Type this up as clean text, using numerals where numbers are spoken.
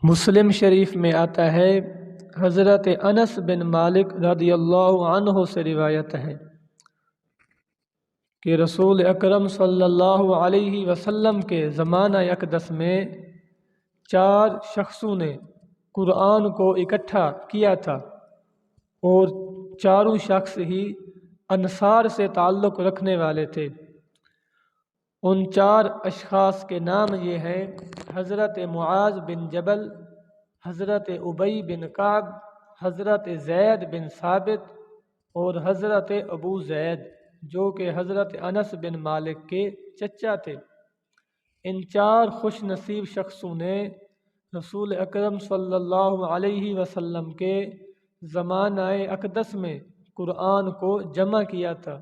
مسلم شریف میں آتا ہے، حضرت انس بن مالک رضی اللہ عنہ سے روایت ہے کہ رسول اکرم صلی اللہ علیہ وسلم کے زمانہ اقدس میں 4 شخصوں نے قرآن کو اکٹھا کیا تھا اور چاروں شخص ہی انصار سے تعلق رکھنے والے تھے۔ ان 4 اشخاص کے نام یہ ہیں: حضرت معاذ بن جبل، حضرت ابی بن کعب، حضرت زید بن ثابت اور حضرت ابو زید، جو کہ حضرت انس بن مالک کے چچا تھے۔ ان 4 خوش نصیب شخصوں نے رسول اکرم صلی اللہ علیہ وسلم کے زمانہ اقدس میں قرآن کو جمع کیا تھا۔